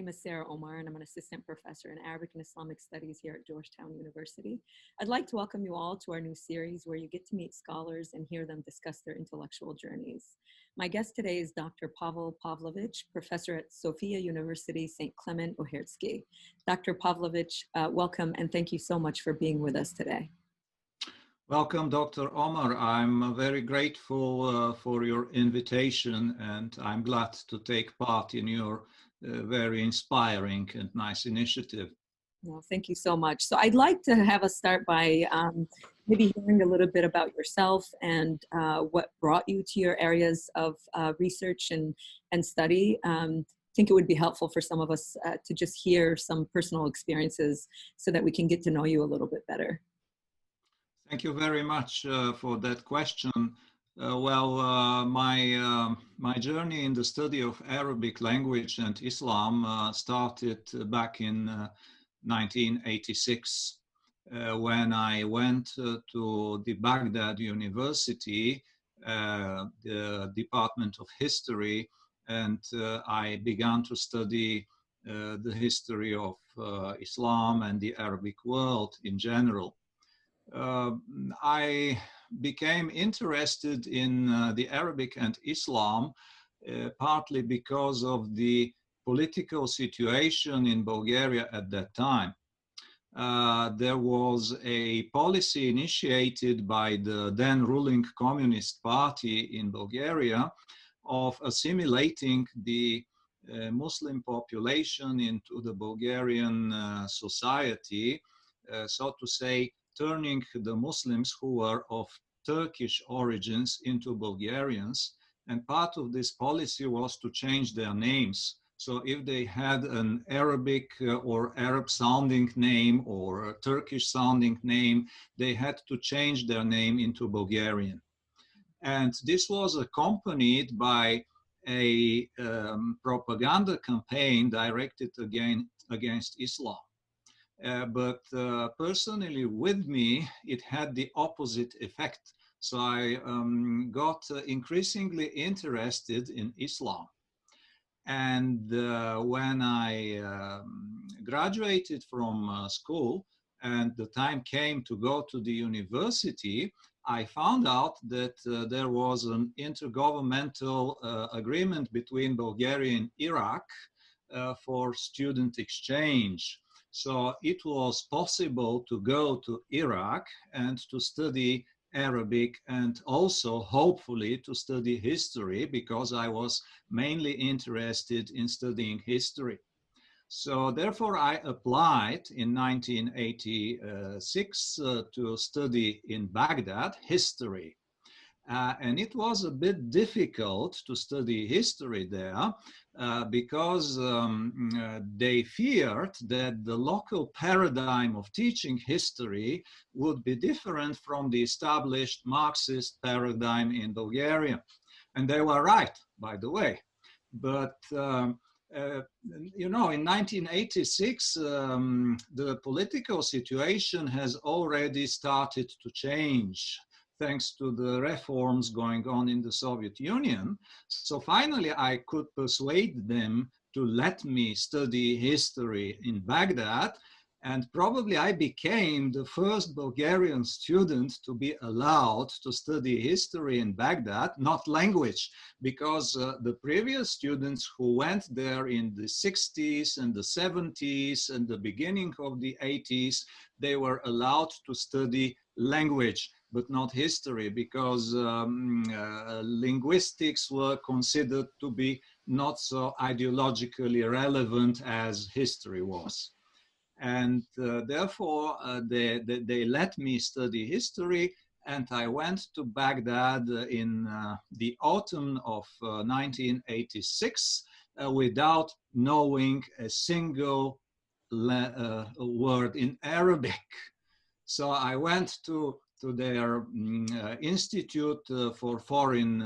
name is Sarah Omar, and I'm an assistant professor in Arabic and Islamic Studies here at Georgetown University. I'd like to welcome you all to our new series where you get to meet scholars and hear them discuss their intellectual journeys. My guest today is Dr. Pavel Pavlovitch, professor at Sofia University, St. Clement, Uherski. Dr. Pavlovitch, welcome and thank you so much for being with us today. Welcome, Dr. Omar. I'm very grateful for your invitation, and I'm glad to take part in your very inspiring and nice initiative. Well, thank you so much. So I'd like to have us start by maybe hearing a little bit about yourself and what brought you to your areas of research and study. I think it would be helpful for some of us to just hear some personal experiences so that we can get to know you a little bit better. Thank you very much for that question. My journey in the study of Arabic language and Islam started back in 1986 when I went to the Baghdad University, the Department of History, and I began to study the history of Islam and the Arabic world in general. I became interested in the Arabic and Islam partly because of the political situation in Bulgaria at that time. There was a policy initiated by the then ruling Communist Party in Bulgaria of assimilating the Muslim population into the Bulgarian society, so to say, turning the Muslims who were of Turkish origins into Bulgarians. And part of this policy was to change their names. So if they had an Arabic or Arab sounding name or a Turkish sounding name, they had to change their name into Bulgarian. And this was accompanied by a propaganda campaign directed against Islam. But personally with me, it had the opposite effect. So I got increasingly interested in Islam. And when I graduated from school and the time came to go to the university, I found out that there was an intergovernmental agreement between Bulgaria and Iraq for student exchange. So it was possible to go to Iraq and to study Arabic and also hopefully to study history because I was mainly interested in studying history. So therefore I applied in 1986 to study in Baghdad history. And it was a bit difficult to study history there because they feared that the local paradigm of teaching history would be different from the established Marxist paradigm in Bulgaria. And they were right, by the way. But you know, in 1986, the political situation has already started to change, thanks to the reforms going on in the Soviet Union. So finally, I could persuade them to let me study history in Baghdad. And probably I became the first Bulgarian student to be allowed to study history in Baghdad, not language, because the previous students who went there in the 60s and the 70s and the beginning of the 80s, they were allowed to study language, but not history, because linguistics were considered to be not so ideologically relevant as history was. And therefore, they let me study history, and I went to Baghdad in the autumn of 1986 without knowing a single word in Arabic. So I went to their Institute for Foreign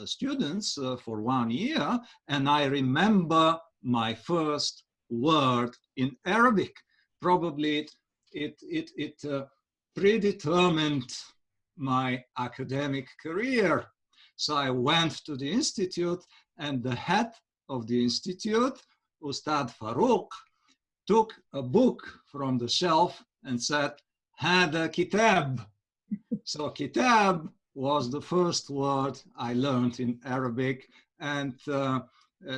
Students for 1 year, and I remember my first word in Arabic. Probably it predetermined my academic career. So I went to the institute, and the head of the institute Ustad Farouk took a book from the shelf and said, Hada kitab. So kitab was the first word I learned in Arabic. And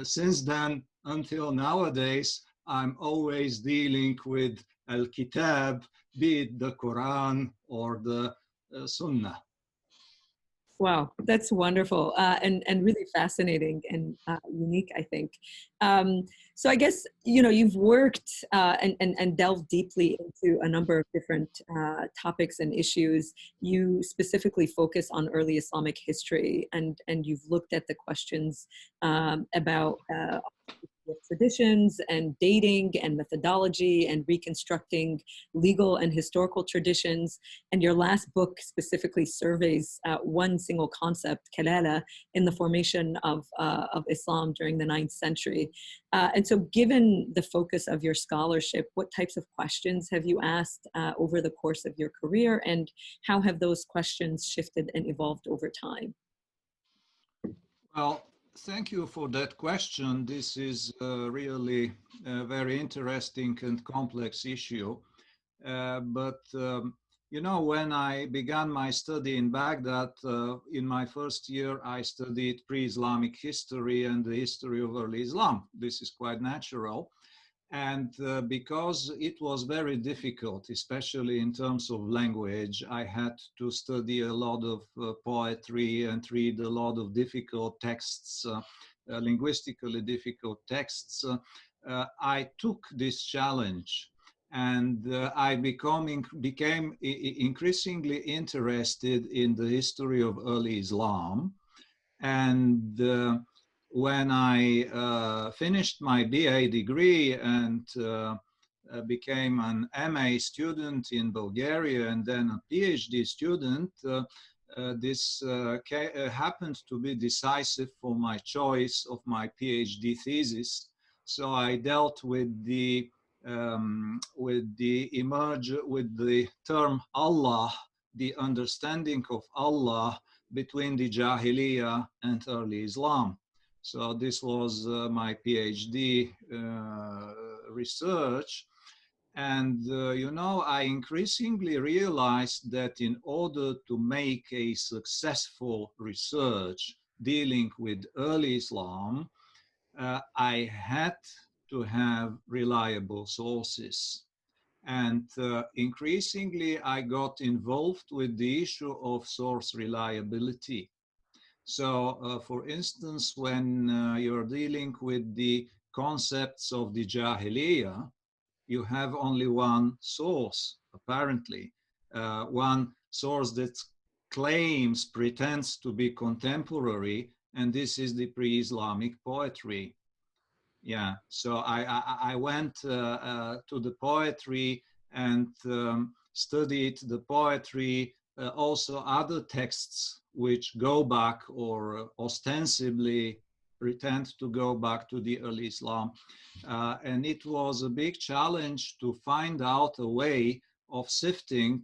since then until nowadays, I'm always dealing with al-kitab, be it the Quran or the Sunnah. Wow, that's wonderful and really fascinating and unique, I think. So I guess, you know, you've worked and delved deeply into a number of different topics and issues. You specifically focus on early Islamic history, and you've looked at the questions about traditions and dating and methodology and reconstructing legal and historical traditions. And your last book specifically surveys one single concept, kalala, in the formation of Islam during the 9th century. And so given the focus of your scholarship, what types of questions have you asked over the course of your career, and how have those questions shifted and evolved over time? Well, thank you for that question. This is really a very interesting and complex issue. But you know, when I began my study in Baghdad, in my first year, I studied pre-Islamic history and the history of early Islam. This is quite natural. And because it was very difficult, especially in terms of language, I had to study a lot of poetry and read a lot of difficult texts, linguistically difficult texts. I took this challenge, and I became increasingly interested in the history of early Islam. And when I finished my BA degree and became an MA student in Bulgaria and then a PhD student, this happened to be decisive for my choice of my PhD thesis. So I dealt with the term Allah, the understanding of Allah between the Jahiliyyah and early Islam. So this was my PhD research. And, you know, I increasingly realized that in order to make a successful research dealing with early Islam, I had to have reliable sources. And increasingly, I got involved with the issue of source reliability. So, for instance, when you're dealing with the concepts of the Jahiliyyah, you have only one source, apparently, one source that pretends to be contemporary, and this is the pre-Islamic poetry. Yeah, so I went to the poetry and studied the poetry, also other texts which go back or ostensibly pretend to go back to the early Islam. And it was a big challenge to find out a way of sifting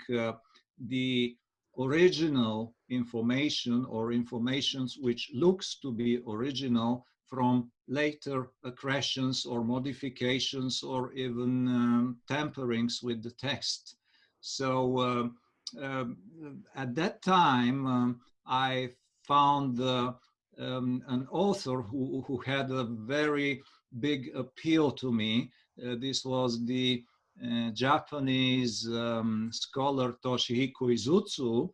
the original information or informations which looks to be original from later accretions or modifications or even tamperings with the text. So at that time, I found an author who had a very big appeal to me. This was the Japanese scholar Toshihiko Izutsu,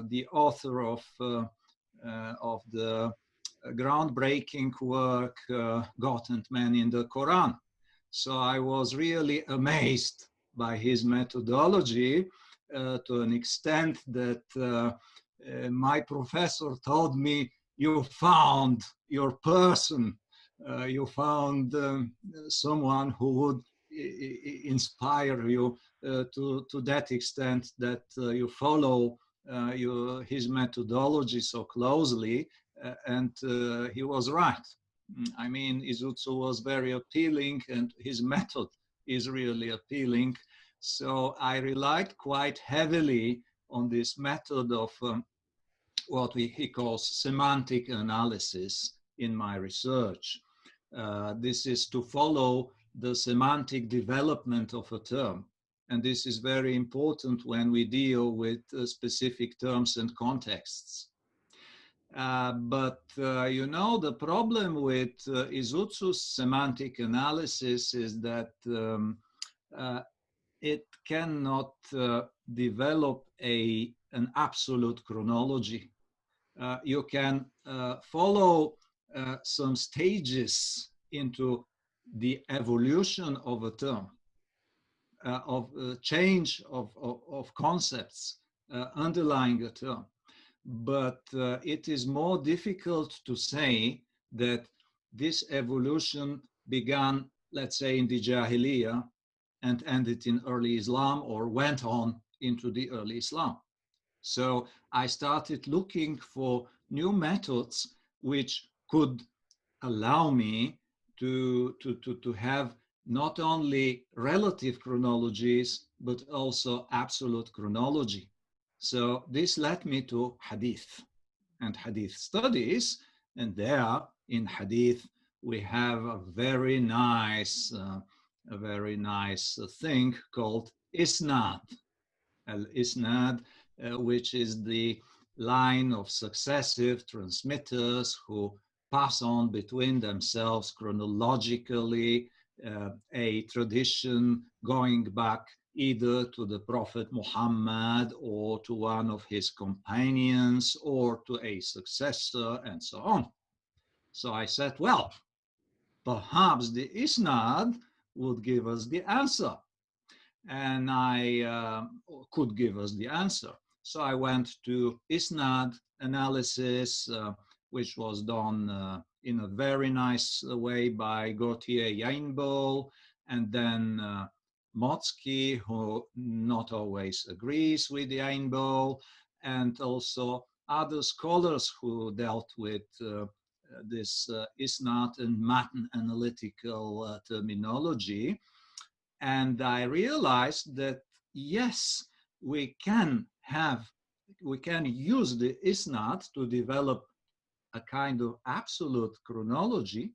the author of the groundbreaking work, God and Man in the Quran. So I was really amazed by his methodology to an extent that my professor told me, you found your person, you found someone who would inspire you to that extent that you follow his methodology so closely. And he was right. I mean, Izutsu was very appealing and his method is really appealing. So I relied quite heavily on this method of what he calls semantic analysis in my research. This is to follow the semantic development of a term. And this is very important when we deal with specific terms and contexts. You know, the problem with Izutsu's semantic analysis is that uh, it cannot develop an absolute chronology. You can follow some stages into the evolution of a term, of change of concepts underlying a term. But it is more difficult to say that this evolution began, let's say, in the Jahiliyyah and ended in early Islam, or went on into the early Islam. So I started looking for new methods which could allow me to have not only relative chronologies, but also absolute chronology. So this led me to Hadith and Hadith studies. And there in Hadith, we have a very nice thing called Isnad. Al-Isnad, which is the line of successive transmitters who pass on between themselves chronologically a tradition going back either to the Prophet Muhammad or to one of his companions or to a successor and so on. So I said, well, perhaps the Isnad would give us the answer. And I could give us the answer. So I went to Isnad analysis, which was done in a very nice way by Gautier Yainbo, and then Motzki, who not always agrees with Yainbo, and also other scholars who dealt with this Isnad and Matan analytical terminology. And I realized that, yes, we can use the Isnad to develop a kind of absolute chronology.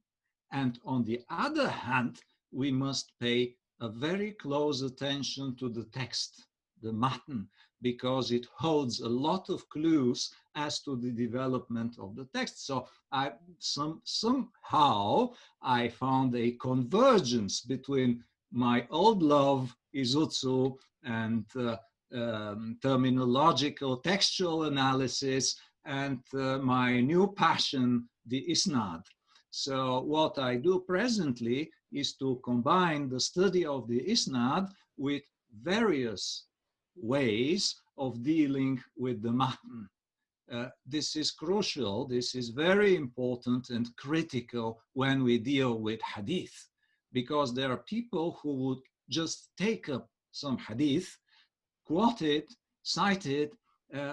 And on the other hand, we must pay a very close attention to the text, the matan, because it holds a lot of clues as to the development of the text. So somehow I found a convergence between my old love, Izutsu, and terminological textual analysis, and my new passion, the Isnad. So what I do presently is to combine the study of the Isnad with various ways of dealing with the matan. This is crucial, this is very important and critical when we deal with hadith, because there are people who would just take up some hadith, quote it, cite it,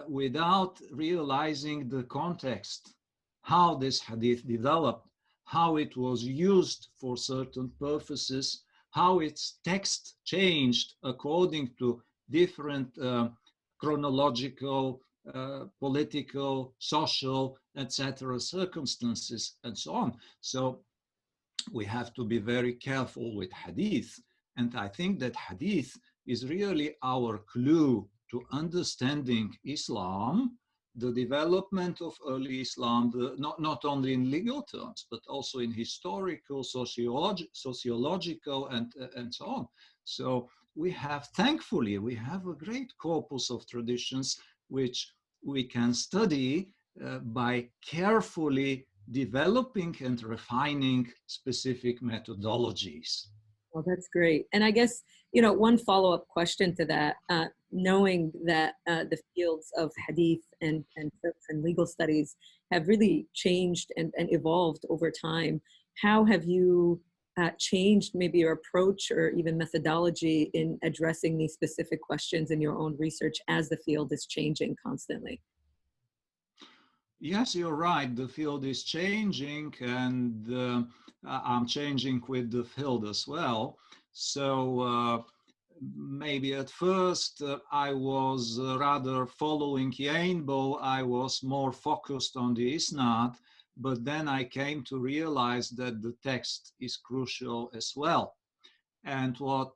without realizing the context, how this hadith developed, how it was used for certain purposes, how its text changed according to different chronological, political, social, etc. circumstances, and so on. So we have to be very careful with hadith. And I think that hadith is really our clue to understanding Islam, the development of early Islam, not only in legal terms, but also in historical, sociological, and so on. So we have, thankfully, we have a great corpus of traditions which we can study by carefully developing and refining specific methodologies. Well, that's great. And I guess, you know, one follow-up question to that, knowing that the fields of hadith and legal studies have really changed and evolved over time, how have you changed maybe your approach or even methodology in addressing these specific questions in your own research as the field is changing constantly? Yes, you're right. The field is changing, and I'm changing with the field as well. So maybe at first I was rather following Yainbo. I was more focused on the Isnad, but then I came to realize that the text is crucial as well. And what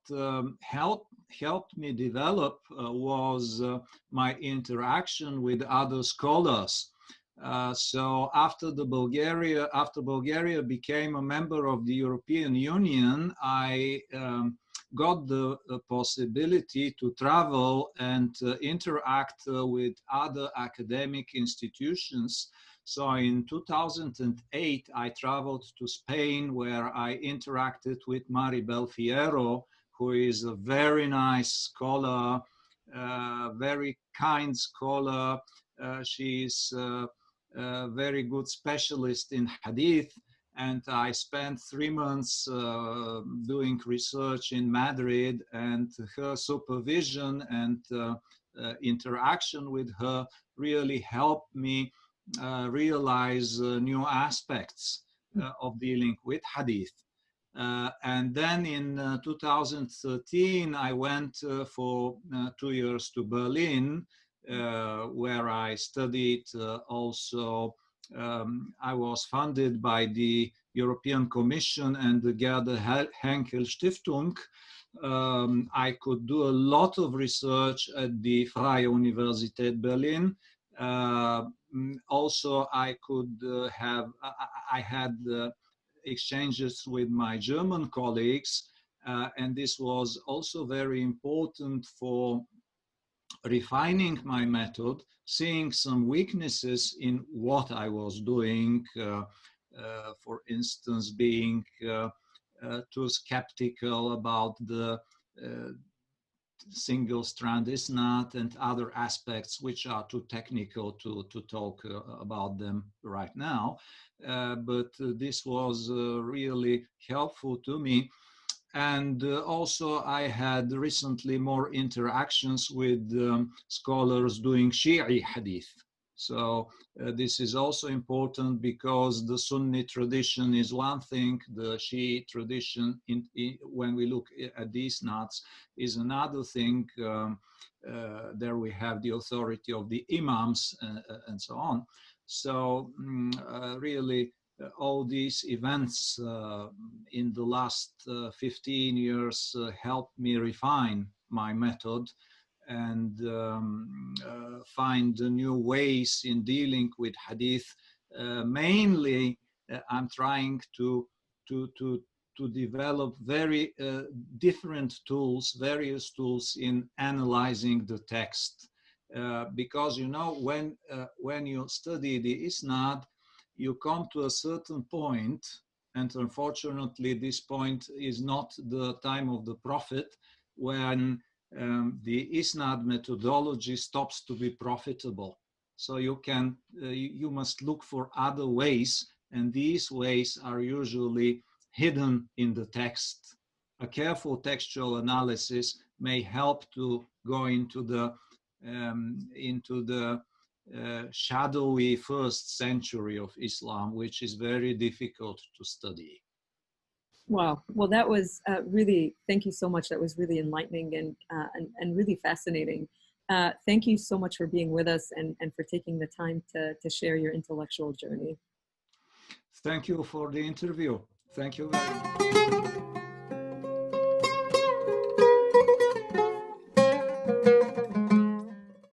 helped me develop was my interaction with other scholars. So after Bulgaria became a member of the European Union, I got the possibility to travel and interact with other academic institutions. So in 2008, I traveled to Spain, where I interacted with Maribel Fierro, who is a very nice scholar, very kind scholar. She's a very good specialist in hadith. And I spent 3 months doing research in Madrid, and her supervision and interaction with her really helped me realize new aspects of dealing with hadith. And then in 2013, I went for 2 years to Berlin, where I studied also. I was funded by the European Commission and the Gerda Henkel Stiftung. I could do a lot of research at the Freie Universität Berlin. Also, I had exchanges with my German colleagues, and this was also very important for refining my method, seeing some weaknesses in what I was doing, for instance, being too skeptical about the single strand isnad and other aspects which are too technical to talk about them right now. But this was really helpful to me. And also I had recently more interactions with scholars doing Shi'i hadith. So this is also important, because the Sunni tradition is one thing, the Shi'i tradition, when we look at these knots, is another thing. There we have the authority of the imams and so on. So really, all these events in the last 15 years helped me refine my method and find new ways in dealing with hadith. Mainly, I'm trying to develop very different tools, various tools in analyzing the text. Because, you know, when you study the isnad, you come to a certain point, and unfortunately this point is not the time of the Prophet, when the isnad methodology stops to be profitable. So you must look for other ways, and these ways are usually hidden in the text. A careful textual analysis may help to go into the shadowy first century of Islam, which is very difficult to study. Wow. Well, that was really, thank you so much. That was really enlightening and really fascinating. Thank you so much for being with us and for taking the time to share your intellectual journey. Thank you for the interview. Thank you very much.